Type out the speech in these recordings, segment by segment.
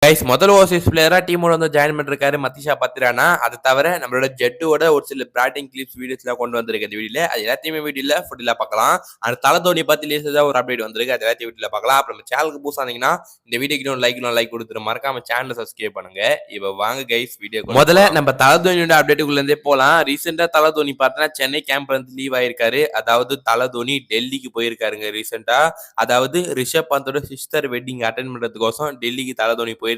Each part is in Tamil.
கைஸ் முதல் ஓவர்சீஸ் பிளேயரா டீமோட வந்து ஜாயின் பண்ணிருக்காரு மதிஷா பத்திரானா. அது தவிர நம்மளோட ஜெட்டோட ஒரு சில பேட்டிங் கிளிப்ஸ் வீடியோஸ்லாம் கொண்டு வந்திருக்கு இந்த வீடியோல. அது எல்லாத்தையுமே வீடியோல ஃபுட்டில பார்க்கலாம். அந்த தல தோனி பத்தி லேசா ஒரு அப்டேட் வந்திருக்கு. அது எல்லாத்தையும் வீடியோல பார்க்கலாம். அப்புறம் நம்ம சேனலுக்கு புதுசா இருந்தீங்கன்னா இந்த வீடியோக்கு லைக் கொடுத்துரு, மறக்காம சேனலை சப்ஸ்கிரைப் பண்ணுங்க. இப்போ வாங்க கைஸ் வீடியோ. முதல்ல நம்ம தல தோனியோட அப்டேட்டுக்குள்ள இருந்தே போலாம். ரீசெண்டா தல தோனி பார்த்தா சென்னை கேம்ப்ல இருந்து லீவ் ஆயிருக்காரு. அதாவது தல தோனி டெல்லிக்கு போயிருக்காருங்க ரீசெண்டா. அதாவது ரிஷப் பந்தோட சிஸ்டர் வெட்டிங் அட்டென்ட் பண்றதுக்கோசம் டெல்லிக்கு தல தோனி போயிருந்தாரு.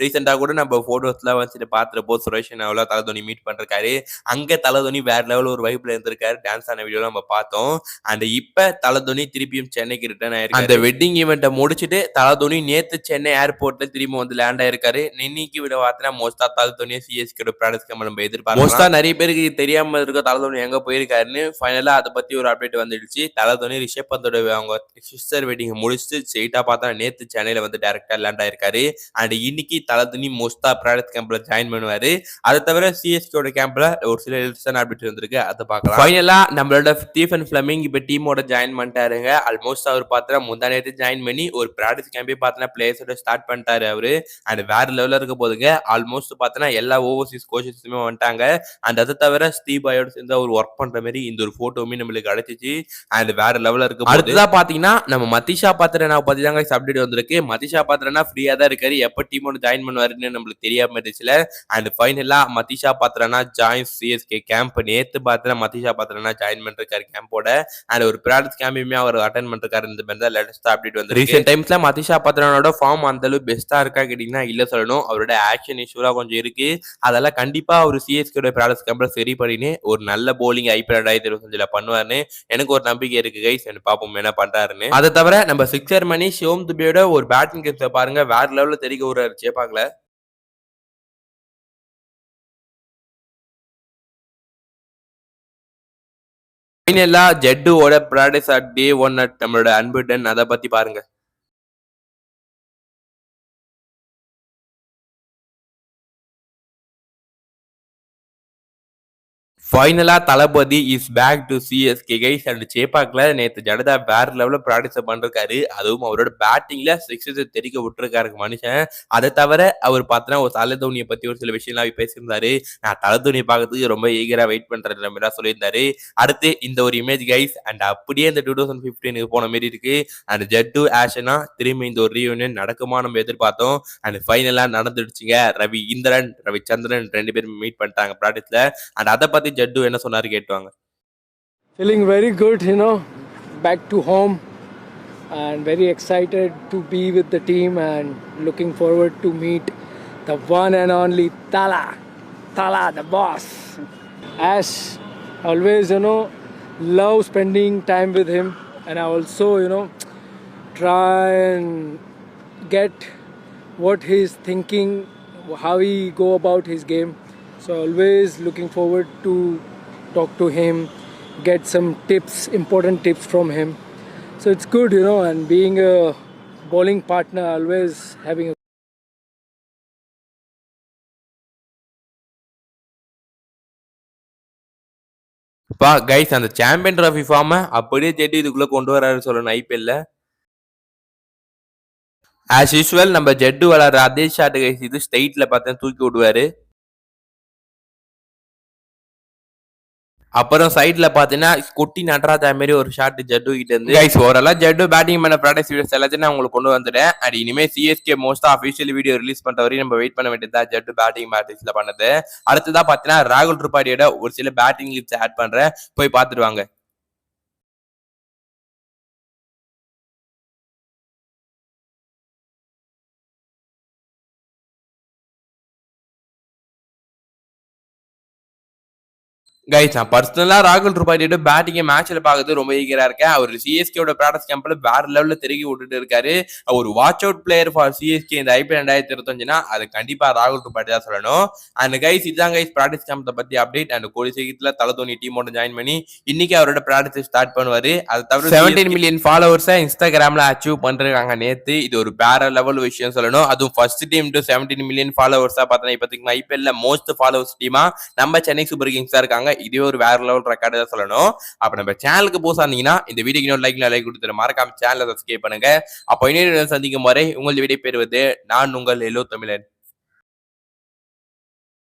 ரீசெண்டா கூட நம்ம போட்டோஸ்லாம் வச்சுட்டு பார்த்துருப்போ சுரேஷ் தல தோனி மீட் பண்றாரு. அங்க தல தோனி வேற லெவல் ஒரு வைப்ல இருந்திருக்காரு. டான்ஸ் ஆன வீடியோ நம்ம பார்த்தோம். அண்ட் இப்ப தல தோனி திருப்பியும் சென்னைக்கு ரிட்டர்ன் ஆயிருக்காரு. அந்த வெட்டிங் ஈவெண்ட்டை முடிச்சுட்டு தல தோனி நேத்து சென்னை ஏர்போர்ட்ல திரும்பி வந்து லேண்ட் ஆயிருக்காரு. இன்னைக்கு விட பார்த்தா மோஸ்டா தல தோனி சிஎஸ்கே ப்ராடக்ட்ஸ் நம்ம எதிர்பார்க்கலாம். மோஸ்டா நிறைய பேருக்கு தெரியாம இருக்க தல தோனி எங்க போயிருக்காருன்னு ஃபைனலா அதை பத்தி ஒரு அப்டேட் வந்துடுச்சு. தல தோனி ரிஷப் பந்தோட அவங்க சிஸ்டர் வெட்டிங் முடிச்சுட்டு ஸ்ட்ரெயிட்டா பார்த்தா நேத்து சென்னையில வந்து டைரக்டா லேண்ட் ஆயிருக்காரு. அண்ட் இன்னைக்கு தல தோனி மோஸ்டா ப்ராடக்ட் கேம்ப்ல ஜாயின் பண்ணுவாரு. அதை தவிர சிஎஸ்கேட கேம்ப்ல ஒரு சில எலிசன் அப்டேட் வந்திருக்கு, அதை பார்க்கலாம். ஃபைனலா நம்மளோட ஸ்டீஃபன் ஃபிளமிங் இப்ப டீமோட ஜாயின் பண்ணிட்டாருங்க. ஆல்மோஸ்ட் அவர் பார்த்தா முந்தா நேரத்து ஜாயின் பண்ணி ஒரு ப்ராடக்ட் கேம்பே பார்த்தா பிளேயர்ஸோட ஸ்டார்ட் பண்ணிட்டாரு அவரு. அண்ட் வேற லெவலில் இருக்க போதுங்க. ஆல்மோஸ்ட் பார்த்தா எல்லா ஓவர்சீஸ் கோச்சஸுமே வந்துட்டாங்க. அண்ட் அதை தவிர ஸ்டீவ் பாயோட சேர்ந்து அவர் ஒர்க் பண்ற மாதிரி இந்த ஒரு போட்டோமே நம்மளுக்கு கிடைச்சிச்சு. அண்ட் வேற லெவலில் இருக்கு. அடுத்ததான் பாத்தீங்கன்னா நம்ம மதிஷா பாத்திரனா பத்தி தாங்க அப்டேட் வந்திருக்கு. மதிஷா பாத்திரனா ஃப்ரீயா தான் இருக்காரு. எப்ப டீமோட ஜாயின் பண்ணுவாருன்னு நம்மளுக்கு தெரியாம இருந்துச்சுல. அண்ட் ஃபைனலா மதிஷா பாத்திரனா ஜாயின் சிஎஸ்கே கேம்ப். நேத்து பார்த்தா மதிஷா பாத்திரனா ஜாயின் பண்ணிருக்காரு கேம்போட. அண்ட் ஒரு ப்ராடக்ட் கேம்பையுமே அவர் அட்டென்ட் பண்ணிருக்காரு. இந்த மாதிரி தான் லேட்டஸ்ட் அப்டேட் வந்து ரீசென்ட் டைம்ஸ்ல மதிஷா பாத்திரனோட ஃபார்ம் அந்த அளவுக்கு பெஸ்டா இருக்கா கேட்டீங்கன்னா இல்ல சொல்லணும். அவரோட ஆக்ஷன் இஷ்யூலாம் கொஞ்சம் இருக்கு. அதெல்லாம் கண்டிப்பா அவர் சிஎஸ்கே ப்ராடக்ட் கேம்ப்ல சரி பண்ணி ஒரு நல்ல போலிங் ஐபிஎல் 2025 பண்ணுவாருன்னு எனக்கு ஒரு நம்பிக்கை இருக்கு கைஸ். பாப்போம் என்ன பண்றாருன்னு. அதை தவிர நம்ம சிக்ஸர் மணி ஷிவம் துபேயோட ஒரு பேட்டிங் கிப்ஸை பாருங்க, வேற லெவல்ல தெரிவிக்க ஒரு சேப்பாங்கல. ஃபைனலா ஜெட்டோட ப்ராடக்ட்ஸ் அட் டே 1 அட் நம்மளோட அன்புடன் அதை பத்தி பாருங்க. ஃபைனலா Thalapathy is back to CSK guys. And சேப்பாக்ல நேற்று ஜடேஜா வேற லெவலில் ப்ராக்டிஸ் பண்ணிருக்காரு. அதுவும் அவரோட பேட்டிங்ல சிக்ஸஸ் தெரிக்க விட்டுருக்காரு மனுஷன். அதை தவிர அவர் பார்த்தோன்னா ஒரு தல தோனியை பத்தி ஒரு சில விஷயம்லாம் பேசியிருந்தாரு. நான் தல தோனியை பார்க்கறதுக்கு ரொம்ப ஈகரா வெயிட் பண்றேன் மாதிரி சொல்லியிருந்தாரு. அடுத்து இந்த ஒரு இமேஜ் கைஸ். அண்ட் அப்படியே இந்த 2015 போன மாதிரி இருக்கு. அண்ட் ஜட்டு ஆஷனா திரும்பி இந்த ஒரு ரீயூனியன் நடக்குமா நம்ம எதிர்பார்த்தோம். அண்ட் ஃபைனலா நடந்துடுச்சுங்க. ரவி இந்திரன் ரவிச்சந்திரன் ரெண்டு பேரும் மீட் பண்ணிட்டாங்க ப்ராக்டிஸ்ல. அண்ட் அதை பத்தி ஜட்டு என்ன சொன்னாரு கேட்டுவாங்க. Feeling very good, back to home and very excited to be with the team and looking forward to meet the one and only Tala the boss. As always, love spending time with him, and I also, try and get what he's thinking, how he go about his game. So always looking forward to talk to him, get some tips, important tips from him. So it's good, and being a bowling partner, always having a guys அந்த சாம்பியன் ட்ராஃபி ஃபார்மை அப்படியே தேடி இதுக்குள்ள கொண்டு வராரு சொல்லணும் ஐபிஎல்ல. ஆஸ் யூஸ்வல் நம்ம ஜெட்டு விளாடுற அதே ஷாட் கைஸ். இது ஸ்ட்ரெயிட்ல பார்த்தா தூக்கி விடுவாரு. அப்புறம் சைட்ல பாத்தீங்கன்னா குட்டி நடராஜா மாதிரி ஒரு ஷாட் ஜட்டு கிட்ட இருந்து. கைஸ் ஓரளவு ஜட்டு பேட்டிங் பண்ண ப்ராடக்ட்ஸ் வீடியோஸ் எல்லாத்தையும் நான் உங்களுக்கு கொண்டு வந்துட்டேன். அண்ட் இனிமே சிஎஸ்கே மோஸ்டா அபிஷியல் வீடியோ ரிலீஸ் பண்ற வரையும் நம்ம வெயிட் பண்ண வேண்டியதா ஜட்டு பேட்டிங் ப்ராடக்ட்ஸ்ல பண்ணது. அடுத்ததா பாத்தீங்கன்னா ராகுல் திரிபாடியோட ஒரு சில பேட்டிங் கிளிப்ஸ் ஆட் பண்றேன், போய் பாத்துருவாங்க. கைஸ் நான் பர்சனலா ராகுல் திரிபாடியோட பேட்டிங் மேட்ச்ல பாக்குறது ரொம்ப ஈகரா இருக்கேன். அவர் சிஎஸ்கேட ப்ராடக்ட் கேம்ப்ல வேற லெவல்ல திருக்கி விட்டுட்டு இருக்காரு. ஒரு watch out player for CSK இந்த ஐபிஎல் 2025 அது கண்டிப்பா ராகுல் திரிபாடி தான் சொல்லணும். அண்ட் கைஸ் இதுதான் கைஸ் ப்ராடக்ட் கேம்ப் பத்தி அப்டேட். அண்ட் கோடி சீக்கிரத்துல தல தோனி டீமோட ஜாயின் பண்ணி இன்னைக்கு அவரோட ப்ராடக்ட் ஸ்டார்ட் பண்ணுவாரு. அது தவிர 17 மில்லியன் ஃபாலோவர்ஸை இன்ஸ்டாகிராம்ல அச்சீவ் பண்றாங்க நேத்து. இது ஒரு வேற லெவல் விஷயம் சொல்லணும். அதுவும் ஃபர்ஸ்ட் டீம் டு 17 மில்லியன் ஃபாலோவர்ஸா பார்த்தா இப்போதைக்கு ஐபிஎல்ல மோஸ்ட் ஃபாலோவர்ஸ் டீமா நம்ம சென்னை சூப்பர் கிங்ஸ் தான் இருக்காங்க. இதுவே ஒரு வேற லெவல் ரெக்கார்டு தான் சொல்லணும். அப்ப நம்ம சேனலுக்கு புதுசா இருந்தீங்கன்னா இந்த வீடியோக்கு இன்னொரு லைக் கொடுத்துட்டு மறக்காம சேனலை சப்ஸ்கிரைப் பண்ணுங்க. அப்போ இன்னொரு சந்திக்கும் வரை உங்கள் விடை பெறுவது நான் உங்கள் எல்லோ தமிழன்.